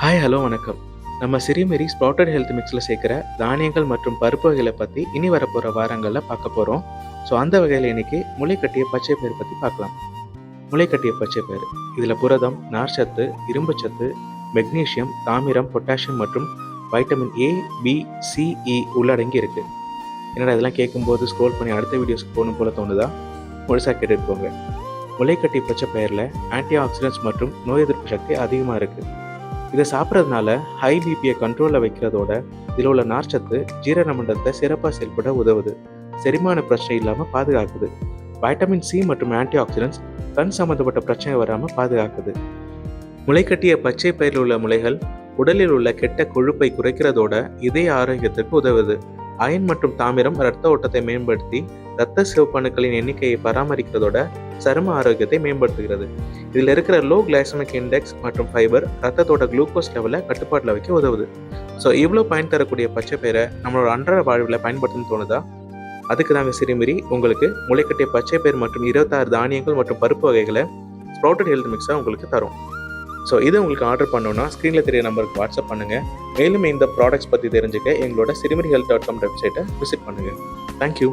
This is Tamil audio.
ஹாய், ஹலோ, வணக்கம். நம்ம சிறுமேரி ஸ்ப்ரவுட்டட் ஹெல்த் மிக்ஸில் சேர்க்குற தானியங்கள் மற்றும் பருப்பு வகைகளை பற்றி இனி வரப்போகிற வாரங்களில் பார்க்க போகிறோம். ஸோ அந்த வகையில் இன்னைக்கு முளைக்கட்டிய பச்சை பயிறு பற்றி பார்க்கலாம். முளைக்கட்டிய பச்சை பயிறு இதில் புரதம், நார்ச்சத்து, இரும்புச்சத்து, மெக்னீசியம், தாமிரம், பொட்டாசியம் மற்றும் வைட்டமின் ஏ, பி, சி, இ உள்ளடங்கி இருக்கு. என்னடா இதெல்லாம் கேட்கும்போது ஸ்க்ரோல் பண்ணி அடுத்த வீடியோஸ்க்கு போகணும் போல தோணுதா? முழுசாக கேட்டுட்டு போங்க. முளைக்கட்டிய பச்சை பயிரில் ஆன்டி ஆக்சிடென்ட்ஸ் மற்றும் நோய் எதிர்ப்பு சக்தி அதிகமாக இருக்குது. இதை சாப்பிட்றதுனால ஹை பிபியை கண்ட்ரோலில் வைக்கிறதோட இதில் உள்ள நார்ச்சத்து ஜீரண மண்டலத்தை சிறப்பாக செயல்பட உதவுது. செரிமான பிரச்சனை இல்லாமல் பாதுகாக்குது. வைட்டமின் சி மற்றும் ஆன்டி ஆக்சிடென்ட்ஸ் கண் சம்மந்தப்பட்ட பிரச்சனை வராமல் பாதுகாக்குது. முளைக்கட்டிய பச்சை பயிரில் உள்ள முளைகள் உடலில் உள்ள கெட்ட கொழுப்பை குறைக்கிறதோட இதய ஆரோக்கியத்திற்கு உதவுது. அயன் மற்றும் தாமிரம் இரத்த ஓட்டத்தை மேம்படுத்தி இரத்த சிவப்பணுக்களின் எண்ணிக்கையை பராமரிக்கிறதோட சரும ஆரோக்கியத்தை மேம்படுத்துகிறது. இதில் இருக்கிற லோ கிளைசமிக் இண்டெக்ஸ் மற்றும் ஃபைபர் ரத்தத்தோட குளுக்கோஸ் லெவலை கட்டுப்பாட்டில் வைக்க உதவுது. ஸோ இவ்வளோ பயன் தரக்கூடிய பச்சை பயிரை நம்மளோட அன்றாட வாழ்வில் பயன்படுத்தணும்னு தோணுதா? அதுக்கு நாங்கள் சிறுமிரி உங்களுக்கு முளைக்கட்டிய பச்சை பயிர் மற்றும் 26 தானியங்கள் மற்றும் பருப்பு வகைகளை ஸ்ப்ரவுட்டட் ஹெல்த் மிக்ஸாக உங்களுக்கு தரும். ஸோ இதை உங்களுக்கு ஆர்டர் பண்ணோன்னா ஸ்க்ரீனில் தெரிய நம்பருக்கு வாட்ஸ்அப் பண்ணுங்கள். மேலும் இந்த ப்ராடக்ட்ஸ் பற்றி தெரிஞ்சுக்க எங்களோட சிறுமிரி health.com வெப்சைட்டை விசிட் பண்ணுங்கள். தேங்க்யூ.